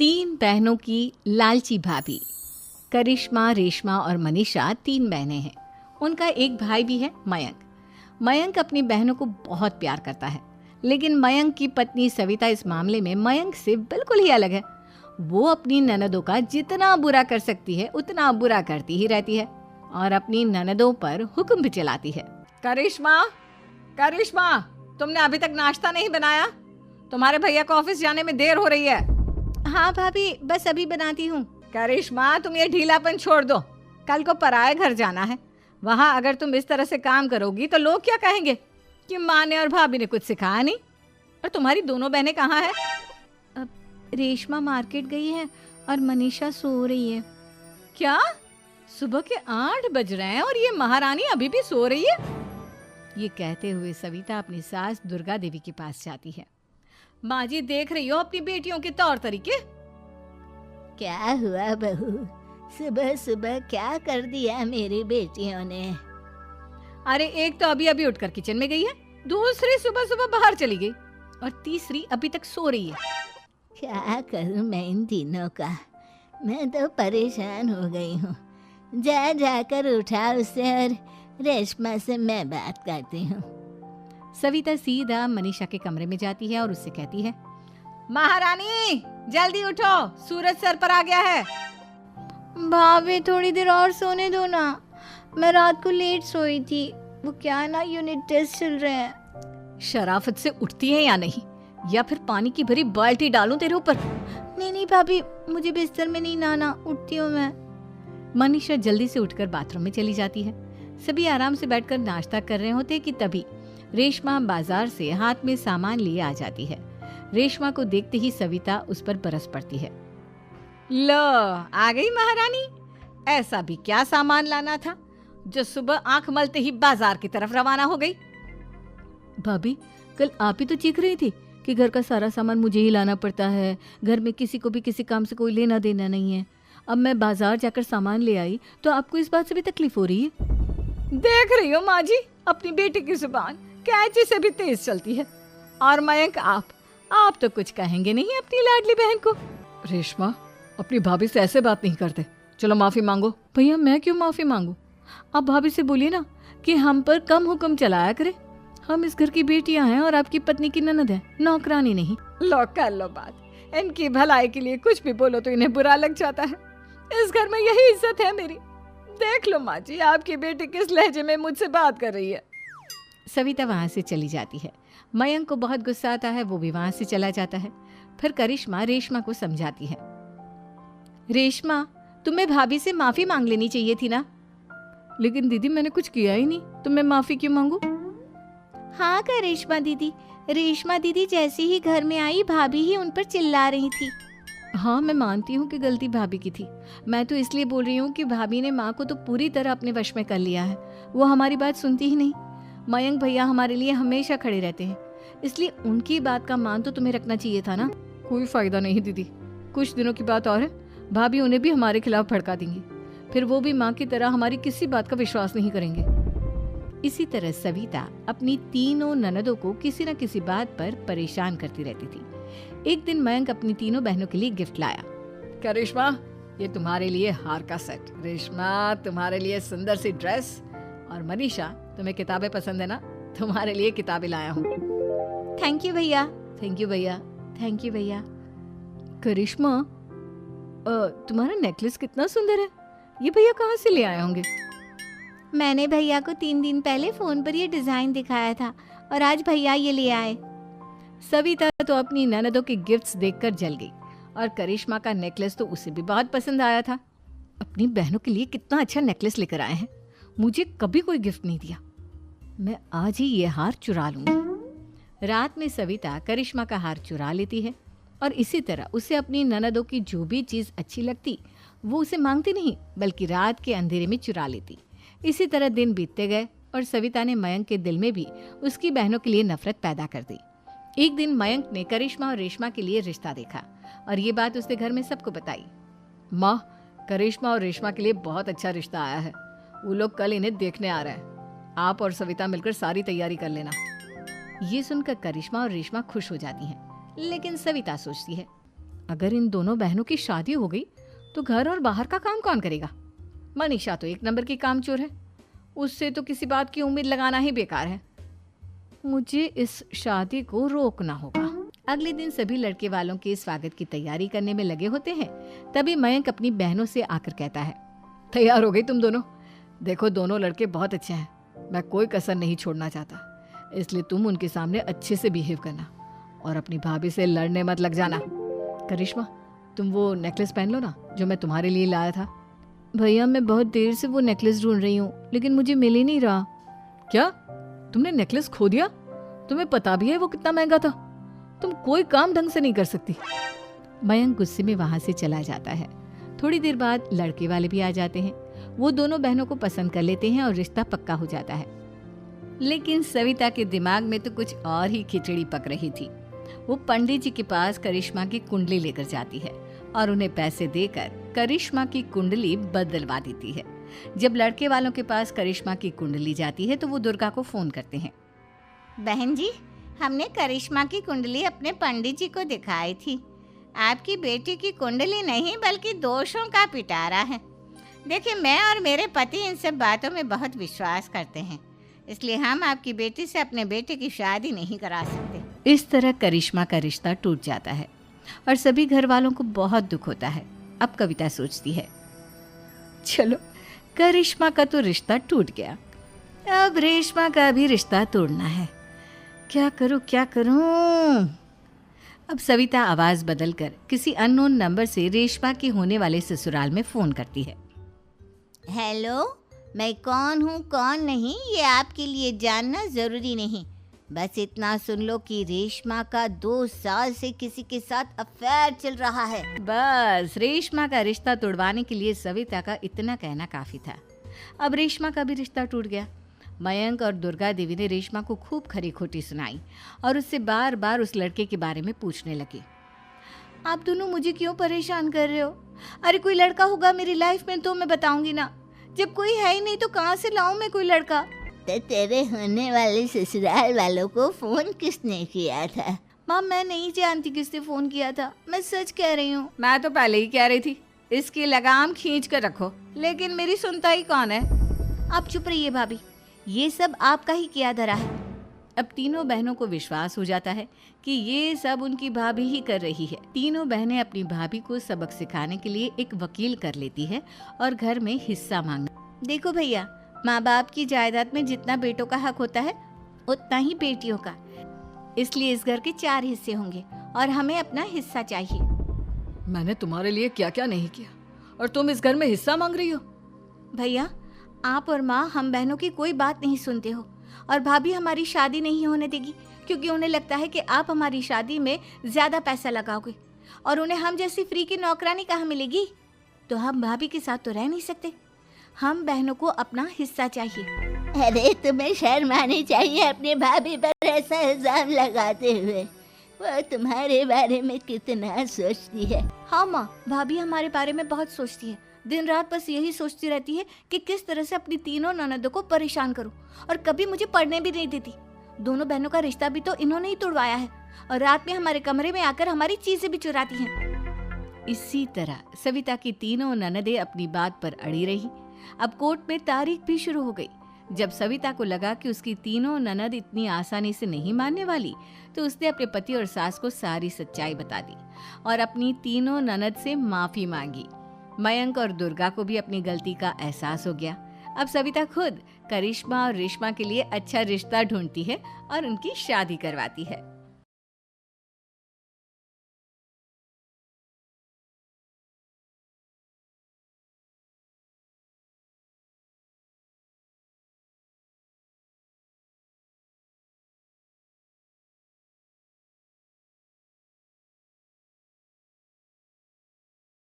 तीन बहनों की लालची भाभी। करिश्मा, रेशमा और मनीषा तीन बहनें हैं। उनका एक भाई भी है, मयंक। मयंक अपनी बहनों को बहुत प्यार करता है, लेकिन मयंक की पत्नी सविता इस मामले में मयंक से बिल्कुल ही अलग है। वो अपनी ननदों का जितना बुरा कर सकती है उतना बुरा करती ही रहती है और अपनी ननदों पर हुक्म भी चलाती है। करिश्मा, करिश्मा, तुमने अभी तक नाश्ता नहीं बनाया? तुम्हारे भैया को ऑफिस जाने में देर हो रही है। हाँ भाभी, बस अभी बनाती हूँ। करिश्मा, तुम ये ढीलापन छोड़ दो। कल को पराए घर जाना है। वहाँ अगर तुम इस तरह से काम करोगी तो लोग क्या कहेंगे कि माँ ने और भाभी ने कुछ सिखाया नहीं। और तुम्हारी दोनों बहनें कहाँ हैं? अब रेशमा मार्केट गई है और मनीषा सो रही है। क्या? सुबह के 8 बज रहे हैं और ये महारानी अभी भी सो रही है? ये कहते हुए सविता अपनी सास दुर्गा देवी के पास जाती है। माँ जी, देख रही हो अपनी बेटियों के तौर तरीके? क्या हुआ बहू, सुबह सुबह क्या कर दिया मेरी बेटियों ने? अरे एक तो अभी अभी उठकर किचन में गई है, दूसरी सुबह सुबह बाहर चली गई और तीसरी अभी तक सो रही है। क्या करूं मैं इन तीनों का, मैं तो परेशान हो गई हूँ। जा जाकर उठा उसे और रेशमा से मैं बात करती हूँ। सविता सीधा मनीषा के कमरे में जाती है और उससे कहती है, महारानी जल्दी उठो, सूरज सर पर आ गया है। भाभी थोड़ी देर और सोने दो ना, मैं रात को लेट सोई थी। वो क्या ना, यूनिट टेस्ट चल रहे हैं। शराफत से उठती है या नहीं, या फिर पानी की भरी बाल्टी डालूं तेरे ऊपर? नहीं भाभी, मुझे बिस्तर में नहीं नहाना, उठती हूँ मैं। मनीषा जल्दी से उठकर बाथरूम में चली जाती है। सभी आराम से बैठकर नाश्ता कर रहे होते कि तभी रेशमा बाजार से हाथ में सामान लिए आ जाती है। रेशमा को देखते ही सविता उस पर बरस पड़ती है। लो, आ गई महारानी। ऐसा भी क्या सामान लाना था जो सुबह आंख मलते ही बाजार की तरफ रवाना हो गई? भाभी, कल आप ही तो चीख रही थी कि घर का सारा सामान मुझे ही लाना पड़ता है, घर में किसी को भी किसी काम से कोई लेना देना नहीं है। अब मैं बाजार जाकर सामान ले आई तो आपको इस बात से भी तकलीफ हो रही है? देख रही हो माँ जी, अपनी बेटी की जुबान कैंची से भी तेज चलती है। और मयंक, आप तो कुछ कहेंगे नहीं अपनी लाडली बहन को। रेशमा, अपनी भाभी से ऐसे बात नहीं करते। चलो माफी मांगो। भैया, मैं क्यों माफी मांगू? आप भाभी से बोलिए ना कि हम पर कम हुक्म चलाया करे। हम इस घर की बेटियां हैं और आपकी पत्नी की ननद है, नौकरानी नहीं। लो कर लो बात। इनकी भलाई के लिए कुछ भी बोलो तो इन्हें बुरा लग जाता है। इस घर में यही इज्जत है मेरी। देख लो माँ जी, आपकी बेटी किस लहजे में मुझसे बात कर रही है। सविता वहां से चली जाती है। मयंक को बहुत गुस्सा आता है, वो भी वहां से चला जाता है। फिर करिश्मा रेशमा को समझाती है। रेशमा, तुम्हें भाभी से माफी मांग लेनी चाहिए थी ना। लेकिन दीदी, मैंने कुछ किया ही नहीं, तो मैं माफी क्यों मांगू? हाँ करिश्मा दीदी, रेशमा दीदी जैसे ही घर में आई भाभी ही उन पर चिल्ला रही थी। हाँ, मैं मानती हूँ कि गलती भाभी की थी। मैं तो इसलिए बोल रही हूँ कि भाभी ने माँ को तो पूरी तरह अपने वश में कर लिया है। वो हमारी बात सुनती ही नहीं। मयंक भैया हमारे लिए हमेशा खड़े रहते हैं, इसलिए उनकी बात का मान तो तुम्हें रखना चाहिए था ना। कोई फायदा नहीं दीदी, कुछ दिनों की बात और है, भाभी उन्हें भी हमारे खिलाफ भड़का देंगी। फिर वो भी माँ की तरह हमारी किसी बात का विश्वास नहीं करेंगे। इसी तरह सविता अपनी तीनों ननदों को किसी न किसी बात पर परेशान करती रहती थी। एक दिन मयंक अपनी तीनों बहनों के लिए गिफ्ट लाया। क्या रेशमा, ये तुम्हारे लिए हार का सेट। रेशमा, तुम्हारे लिए सुंदर सी ड्रेस। और मनीषा, तुम्हें किताबें पसंद है ना, तुम्हारे लिए किताबें लाया हूँ। थैंक यू भैया। थैंक यू भैया। थैंक यू भैया। करिश्मा, तुम्हारा नेकलेस कितना सुंदर है। ये भैया कहाँ से ले आए होंगे? मैंने भैया को 3 दिन पहले फोन पर ये डिजाइन दिखाया था और आज भैया ये ले आए। सविता तो अपनी ननदों के गिफ्ट्स देखकर जल गई और करिश्मा का नेकलेस तो उसे भी बहुत पसंद आया था। अपनी बहनों के लिए कितना अच्छा नेकलेस लेकर आए हैं, मुझे कभी कोई गिफ्ट नहीं दिया। मैं आज ही ये हार चुरा लूंगी। रात में सविता करिश्मा का हार चुरा लेती है और इसी तरह उसे अपनी ननदों की जो भी चीज़ अच्छी लगती वो उसे मांगती नहीं, बल्कि रात के अंधेरे में चुरा लेती। इसी तरह दिन बीतते गए और सविता ने मयंक के दिल में भी उसकी बहनों के लिए नफरत पैदा कर दी। एक दिन मयंक ने करिश्मा और रेशमा के लिए रिश्ता देखा और ये बात उसने घर में सबको बताई। माँ, करिश्मा और रेशमा के लिए बहुत अच्छा रिश्ता आया है। वो लोग कल इन्हें देखने आ रहे हैं। आप और सविता मिलकर सारी तैयारी कर लेना। ये सुनकर करिश्मा और रेशमा खुश हो जाती हैं, लेकिन सविता सोचती है, अगर इन दोनों बहनों की शादी हो गई तो घर और बाहर का काम कौन करेगा? मनीषा तो एक नंबर की कामचोर है, उससे तो किसी बात की उम्मीद लगाना ही बेकार है। मुझे इस शादी को रोकना होगा। अगले दिन सभी लड़के वालों के स्वागत की तैयारी करने में लगे होते हैं। तभी मयंक अपनी बहनों से आकर कहता है, तैयार हो गई तुम दोनों? देखो दोनों लड़के बहुत अच्छे हैं, मैं कोई कसर नहीं छोड़ना चाहता, इसलिए तुम उनके सामने अच्छे से बिहेव करना और अपनी भाभी से लड़ने मत लग जाना। करिश्मा, तुम वो नेकलेस पहन लो ना जो मैं तुम्हारे लिए लाया था। भैया मैं बहुत देर से वो नेकलेस ढूंढ रही हूँ, लेकिन मुझे मिल ही नहीं रहा। क्या तुमने नेकलेस खो दिया? तुम्हें पता भी है वो कितना महंगा था? तुम कोई काम ढंग से नहीं कर सकती। मयंक गुस्से में वहां से चला जाता है। थोड़ी देर बाद लड़के वाले भी आ जाते हैं। वो दोनों बहनों को पसंद कर लेते हैं और रिश्ता पक्का हो जाता है। लेकिन सविता के दिमाग में तो कुछ और ही खिचड़ी पक रही थी। वो पंडित जी के पास करिश्मा की कुंडली लेकर जाती है और उन्हें पैसे देकर करिश्मा की कुंडली बदलवा देती है। जब लड़के वालों के पास करिश्मा की कुंडली जाती है तो वो दुर्गा को फोन करते हैं। बहन जी, हमने करिश्मा की कुंडली अपने पंडित जी को दिखाई थी। आपकी बेटी की कुंडली नहीं बल्कि दोषों का पिटारा है। देखिए, मैं और मेरे पति इन सब बातों में बहुत विश्वास करते हैं, इसलिए हम आपकी बेटी से अपने बेटे की शादी नहीं करा सकते। इस तरह करिश्मा का रिश्ता टूट जाता है और सभी घर वालों को बहुत दुख होता है। अब कविता सोचती है, चलो करिश्मा का तो रिश्ता टूट गया, अब रेशमा का भी रिश्ता तोड़ना है। क्या करूं? अब सविता आवाज बदलकर किसी अननोन नंबर से रेशमा के होने वाले ससुराल में फोन करती है। हेलो, मैं कौन हूँ कौन नहीं ये आपके लिए जानना ज़रूरी नहीं, बस इतना सुन लो कि रेशमा का 2 साल से किसी के साथ अफेयर चल रहा है। बस रेशमा का रिश्ता तोड़वाने के लिए सविता का इतना कहना काफी था। अब रेशमा का भी रिश्ता टूट गया। मयंक और दुर्गा देवी ने रेशमा को खूब खरी खोटी सुनाई और उससे बार बार उस लड़के के बारे में पूछने लगे। आप दोनों मुझे क्यों परेशान कर रहे हो? अरे कोई लड़का होगा मेरी लाइफ में तो मैं बताऊंगी ना, जब कोई है ही नहीं तो कहाँ से लाऊं मैं कोई लड़का? तो तेरे होने वाले ससुराल वालों को फोन किसने किया था? माँ मैं नहीं जानती किसने फोन किया था, मैं सच कह रही हूँ। मैं तो पहले ही कह रही थी इसकी लगाम खींच कर रखो, लेकिन मेरी सुनता ही कौन है। आप चुप रहिए भाभी, ये सब आपका ही किया धरा है। अब तीनों बहनों को विश्वास हो जाता है कि ये सब उनकी भाभी ही कर रही है। तीनों बहनें अपनी भाभी को सबक सिखाने के लिए एक वकील कर लेती है और घर में हिस्सा मांगना। देखो भैया, माँ बाप की जायदाद में जितना बेटों का हक होता है उतना ही बेटियों का, इसलिए इस घर के 4 हिस्से होंगे और हमें अपना हिस्सा चाहिए। मैंने तुम्हारे लिए क्या क्या नहीं किया और तुम इस घर में हिस्सा मांग रही हो? भैया, आप और माँ हम बहनों की कोई बात नहीं सुनते हो और भाभी हमारी शादी नहीं होने देगी क्योंकि उन्हें लगता है कि आप हमारी शादी में ज्यादा पैसा लगाओगे और उन्हें हम जैसी फ्री की नौकरानी कहाँ मिलेगी। तो हम भाभी के साथ तो रह नहीं सकते, हम बहनों को अपना हिस्सा चाहिए। अरे तुम्हें शर्म आनी चाहिए अपने भाभी पर ऐसा इल्जाम लगाते हुए। वो तुम्हारे बारे में कितना सोचती है। हाँ माँ, भाभी हमारे बारे में बहुत सोचती है, दिन रात बस यही सोचती रहती है कि किस तरह से अपनी तीनों ननदों को परेशान करूं और कभी मुझे पढ़ने भी नहीं देती। दोनों बहनों का रिश्ता भी तो इन्होंने ही तोड़वाया है और रात में हमारे कमरे में आकर हमारी चीजें भी चुराती हैं। इसी तरह सविता की तीनों ननदें अपनी बात पर अड़ी रही। अब कोर्ट में तारीख भी शुरू हो गई। जब सविता को लगा कि उसकी तीनों ननद इतनी आसानी से नहीं मानने वाली, तो उसने अपने पति और सास को सारी सच्चाई बता दी और अपनी तीनों ननद से माफी मांगी। मयंक और दुर्गा को भी अपनी गलती का एहसास हो गया। अब सविता खुद करिश्मा और रेशमा के लिए अच्छा रिश्ता ढूंढती है और उनकी शादी करवाती है।